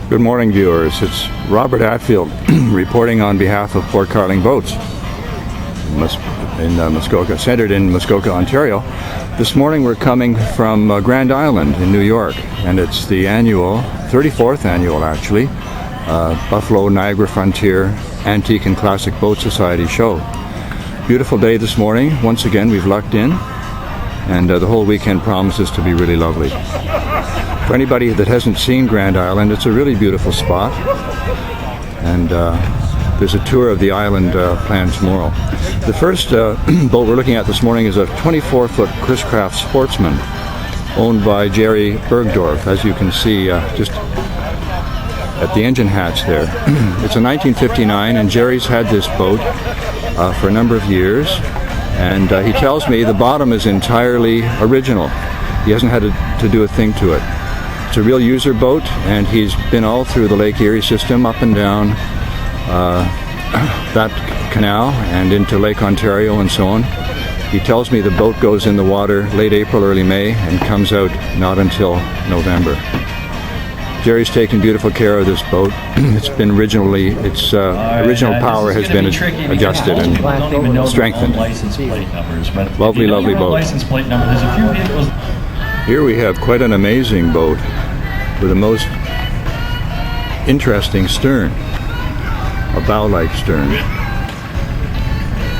Good morning, viewers. It's Robert Atfield reporting on behalf of Port Carling Boats in Muskoka, centered in Muskoka, Ontario. This morning we're coming from Grand Island in New York, and it's the 34th annual actually, Buffalo Niagara Frontier Antique and Classic Boat Society show. Beautiful day this morning. Once again, we've lucked in, and the whole weekend promises to be really lovely. For anybody that hasn't seen Grand Island, it's a really beautiful spot, and there's a tour of the island planned tomorrow. The first boat we're looking at this morning is a 24-foot Chris Craft Sportsman owned by Jerry Bergdorf, as you can see just at the engine hatch there. It's a 1959, and Jerry's had this boat for a number of years, and he tells me the bottom is entirely original. He hasn't had to do a thing to it. It's a real user boat, and he's been all through the Lake Erie system, up and down that canal and into Lake Ontario and so on. He tells me the boat goes in the water late April, early May, and comes out not until November. Jerry's taken beautiful care of this boat. Its original power has been adjusted and strengthened. Lovely, lovely boat. Here we have quite an amazing boat with a most interesting stern, a bow-like stern.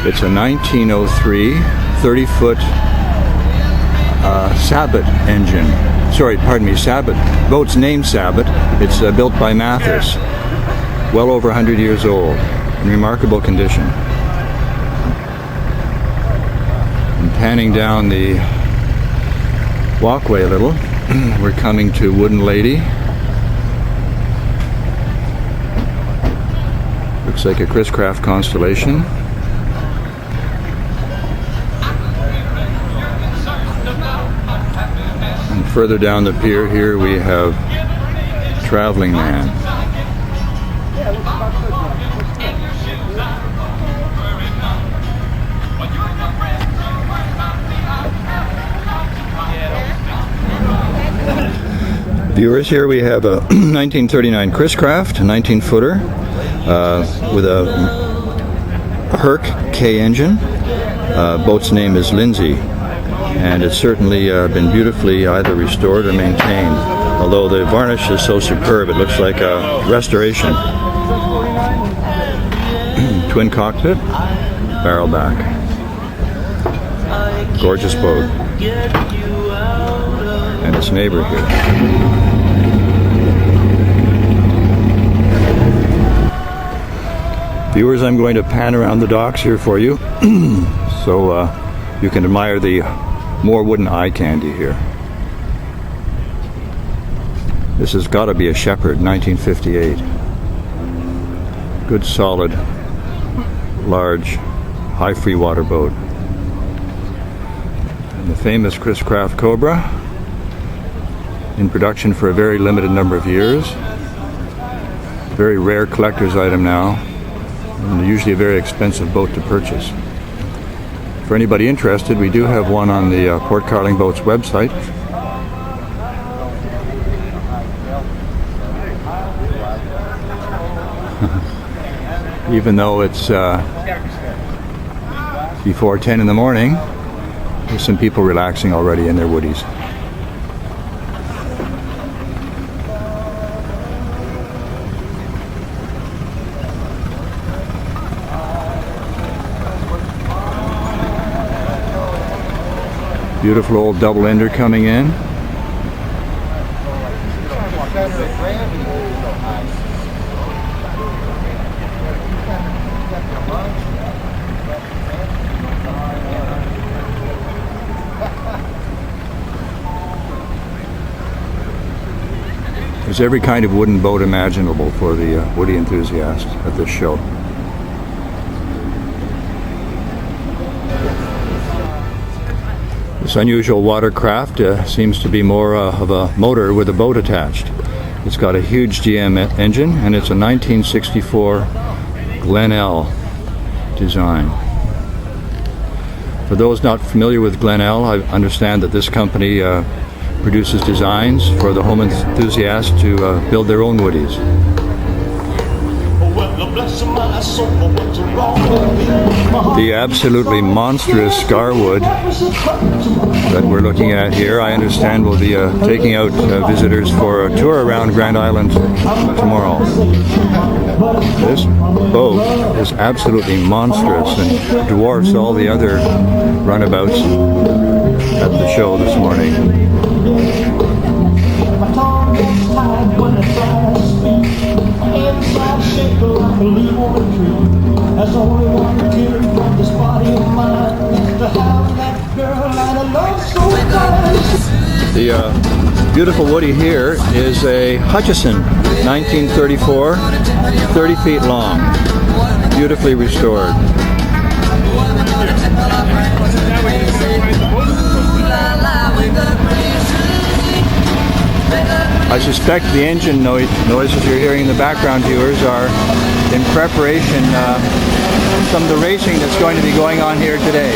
It's a 1903 30-foot Sabot engine. Sabot. Boat's named Sabot. It's built by Mathis. Well over 100 years old, in remarkable condition. And panning down the walkway a little, we're coming to Wooden Lady. Looks like a Chris Craft Constellation. And further down the pier here we have Traveling Man. Viewers, here we have a 1939 Chris Craft, a 19-footer with a Herc K engine. Boat's name is Lindsay, and it's certainly been beautifully either restored or maintained. Although the varnish is so superb, it looks like a restoration. Twin cockpit, barrel back. Gorgeous boat. And its neighbor here. Viewers, I'm going to pan around the docks here for you so you can admire the more wooden eye candy here. This has got to be a Shepherd, 1958. Good, solid, large, high free water boat. And the famous Chris Craft Cobra, in production for a very limited number of years. Very rare collector's item now, and usually a very expensive boat to purchase. For anybody interested, we do have one on the Port Carling Boats website. Even though it's before 10 in the morning, there's some people relaxing already in their woodies. Beautiful old double ender coming in. There's every kind of wooden boat imaginable for the woody enthusiast at this show. This unusual watercraft seems to be more of a motor with a boat attached. It's got a huge GM engine, and it's a 1964 Glenel design. For those not familiar with Glenel, I understand that this company produces designs for the home enthusiast to build their own woodies. The absolutely monstrous Scarwood that we're looking at here, I understand, will be taking out visitors for a tour around Grand Island tomorrow. This boat is absolutely monstrous and dwarfs all the other runabouts at the show this morning. The beautiful woody here is a Hutchison 1934, 30 feet long, beautifully restored. I suspect the engine noises you're hearing in the background, viewers, are in preparation some of the racing that's going to be going on here today.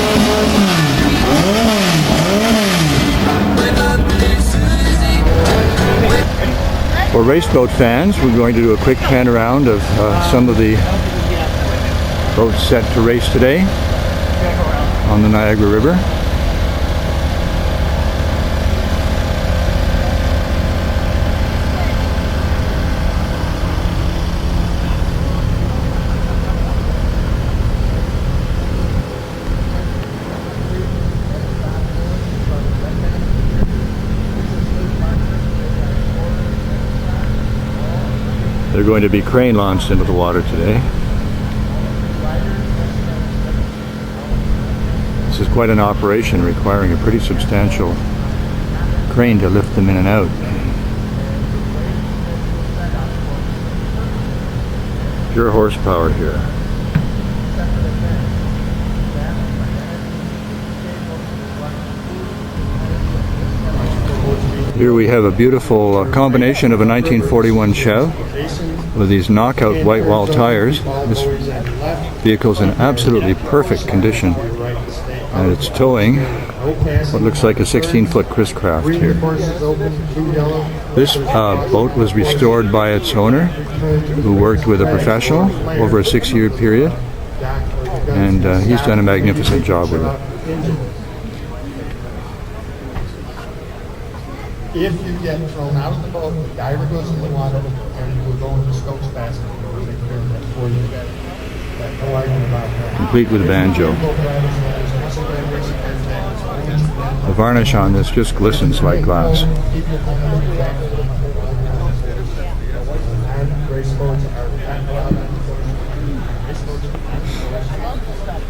For race boat fans, we're going to do a quick pan around of some of the boats set to race today on the Niagara River. They're going to be crane launched into the water today. This is quite an operation requiring a pretty substantial crane to lift them in and out. Pure horsepower here. Here we have a beautiful combination of a 1941 Chev with these knockout white wall tires. This vehicle's in absolutely perfect condition, and it's towing what looks like a 16-foot Chris Craft here. This boat was restored by its owner, who worked with a professional over a 6-year period, and he's done a magnificent job with it. If you get thrown out of the boat, the diver goes in the water, and you will go into Stokes Basket. We'll take care of that for you. No argument about that. Complete with banjo. The varnish on this just glistens like glass.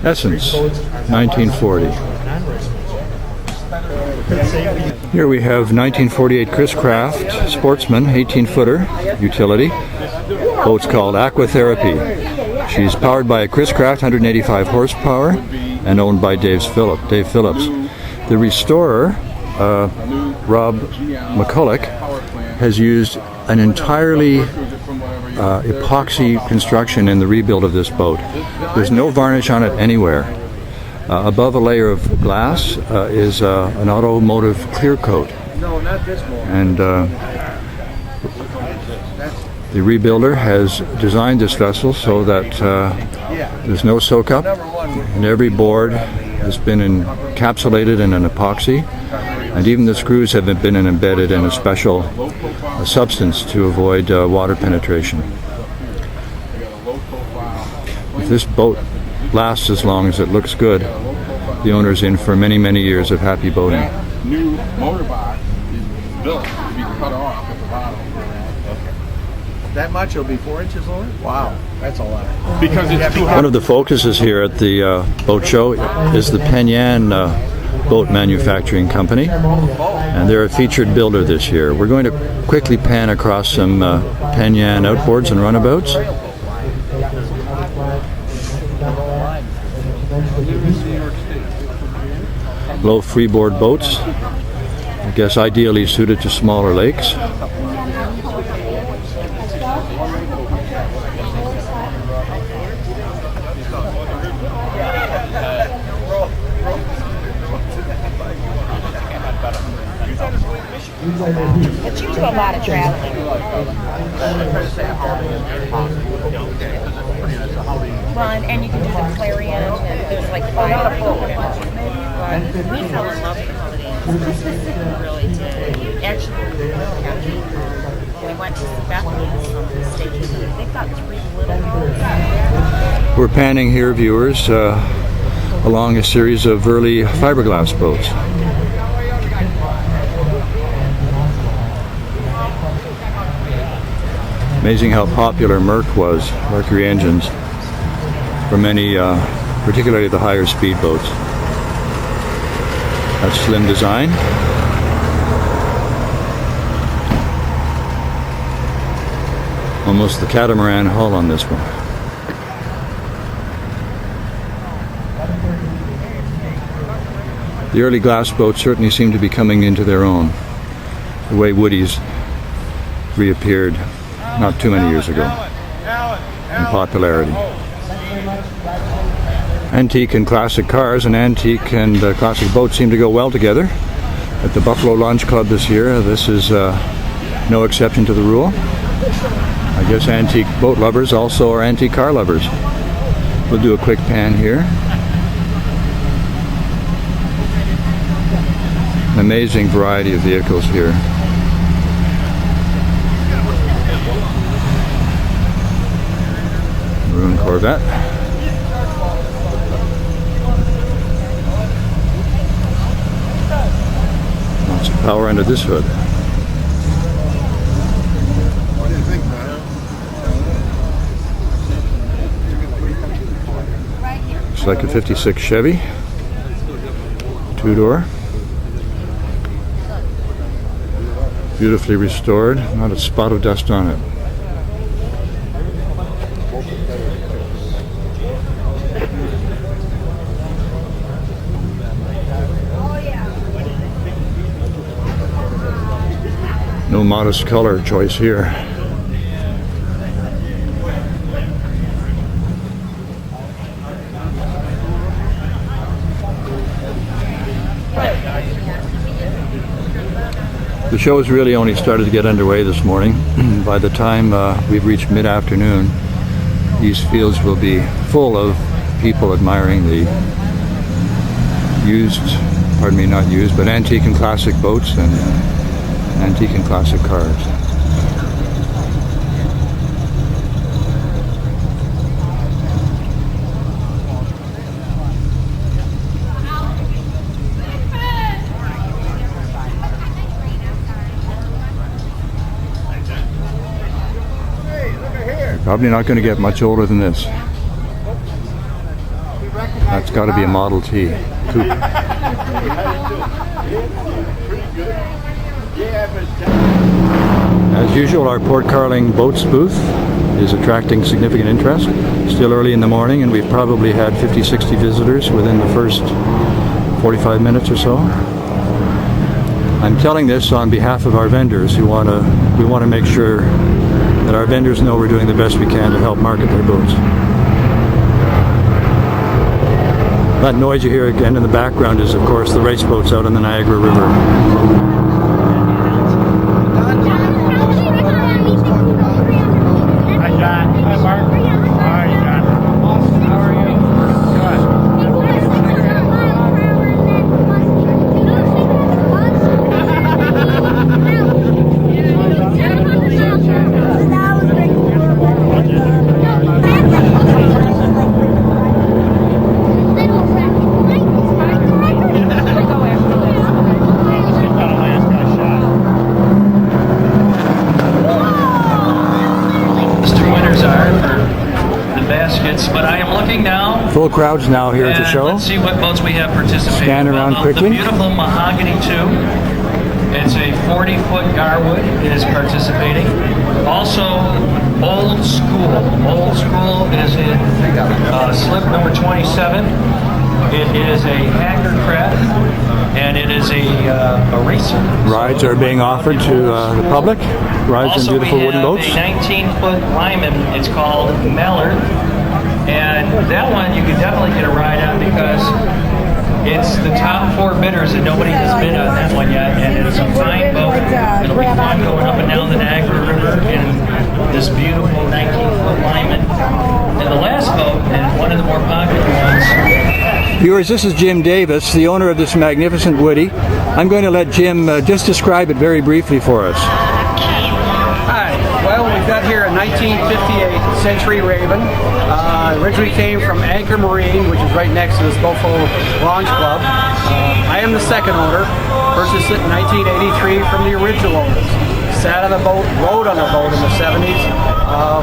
Essence, 1940. Here we have 1948 Chris Craft Sportsman 18-footer utility. Boat's called Aquatherapy. She's powered by a Chris Craft 185 horsepower and owned by Dave Phillips. The restorer, Rob McCulloch, has used an entirely epoxy construction in the rebuild of this boat. There's no varnish on it anywhere. Above a layer of glass is an automotive clear coat, and the rebuilder has designed this vessel so that there's no soak up, and every board has been encapsulated in an epoxy, and even the screws have been embedded in a special substance to avoid water penetration. If this boat lasts as long as it looks good, the owner's in for many, many years of happy boating. That new motor box is built to be cut off at the bottom. That much will be 4 inches lower? Wow, that's a lot. Because it's too One of the focuses here at the boat show is the Penn Yan Boat Manufacturing Company, and they're a featured builder this year. We're going to quickly pan across some Penn Yan outboards and runabouts. Low freeboard boats, I guess ideally suited to smaller lakes. But you do a lot of traveling. Well, and you can do the Clarion, and there's like 5 people. We fell in love with the Holiday Inn. We really did. Actually, we went to Bethany's staycation. They've got 3 little boats. We're panning here, viewers, along a series of early fiberglass boats. Amazing how popular Mercury engines, for many, particularly the higher speed boats. That's slim design. Almost the catamaran hull on this one. The early glass boats certainly seem to be coming into their own, the way Woody's reappeared not too many years ago in popularity. Antique and classic cars and antique and classic boats seem to go well together. At the Buffalo Launch Club this year, this is no exception to the rule. I guess antique boat lovers also are antique car lovers. We'll do a quick pan here. An amazing variety of vehicles here. Maroon Corvette. Lots of power under this hood. What do you think, man? Looks like a 56 Chevy. 2-door. Beautifully restored, not a spot of dust on it. No modest color choice here. The show has really only started to get underway this morning. By the time we've reached mid-afternoon, these fields will be full of people admiring the not used, but antique and classic boats and antique and classic cars. Probably not going to get much older than this. That's got to be a Model T coupe. As usual, our Port Carling Boats booth is attracting significant interest. Still early in the morning, and we've probably had 50-60 visitors within the first 45 minutes or so. I'm telling this on behalf of our vendors we want to make sure that our vendors know we're doing the best we can to help market their boats. That noise you hear again in the background is, of course, the race boats out on the Niagara River. But I am looking now. Full crowds now here at the show. Let's see what boats we have participating. Scan around quickly. The beautiful Mahogany 2. It's a 40-foot Garwood is participating. Also, Old School. Old School is in slip number 27. It is a Hangercraft, and it is a racer. Rides are being offered to the public. Rides in beautiful wooden boats. Also, we have a 19-foot Lyman. It's called Mallard. And that one you can definitely get a ride on because It's the top 4 bidders, and nobody has bid on that one yet. And it's a fine boat. It'll be fun going up and down the Niagara River in this beautiful 19-foot Lyman. And the last boat, and one of the more popular ones. Viewers, this is Jim Davis, the owner of this magnificent Woody. I'm going to let Jim just describe it very briefly for us. Hi. Well, we've got here a 1958 Century Raven. Originally came from Anchor Marine, which is right next to this Buffalo Launch Club. I am the second owner. Purchased it in 1983 from the original owners. Sat on the boat, rode on the boat in the 70s.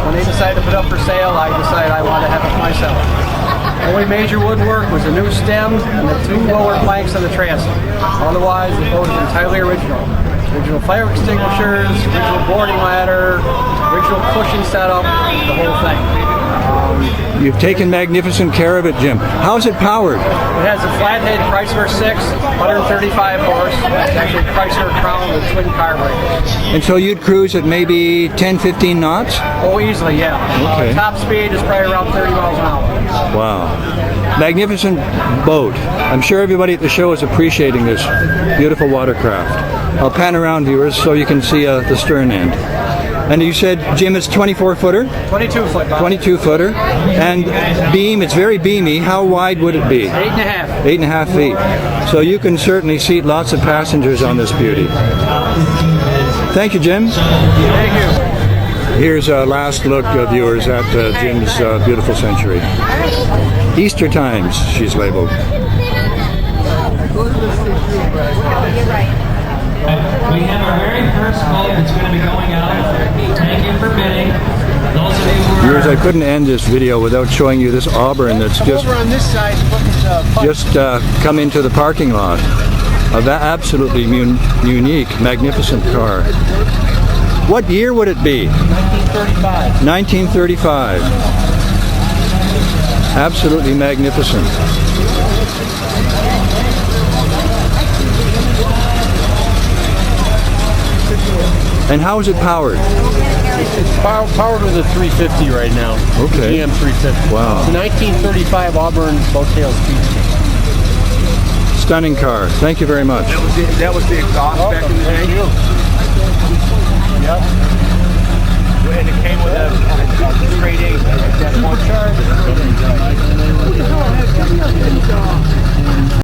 When they decided to put it up for sale, I decided I wanted to have it myself. The only major woodwork was a new stem and the 2 lower planks on the transom. Otherwise, the boat is entirely original. Original fire extinguishers, original boarding ladder, original cushion setup, the whole thing. You've taken magnificent care of it, Jim. How's it powered? It has a flathead Chrysler 6, 135 horse. It's actually a Chrysler Crown with twin carburetors. And so you'd cruise at maybe 10, 15 knots? Oh, easily, yeah. Okay. Top speed is probably around 30 miles an hour. Wow. Magnificent boat. I'm sure everybody at the show is appreciating this beautiful watercraft. I'll pan around, viewers, so you can see the stern end. And you said, Jim, it's 24-footer? 22-foot, Bob. 22-footer. And beam, it's very beamy. How wide would it be? 8.5. 8.5 feet. So you can certainly seat lots of passengers on this beauty. Thank you, Jim. Thank you. Here's a last look, viewers, at Jim's beautiful Century. Easter Times, she's labeled. We have our very first boat that's going to be going out. Thank you for bidding. Those of you who are... Viewers, I couldn't end this video without showing you this Auburn that's just come into the parking lot. Of that absolutely unique, magnificent car. What year would it be? 1935. 1935. Absolutely magnificent. And how is it powered? It's powered with a 350 right now. Okay. GM 350. Wow. It's a 1935 Auburn Boattail Speedster. Stunning car. Thank you very much. That was the exhaust back in the day.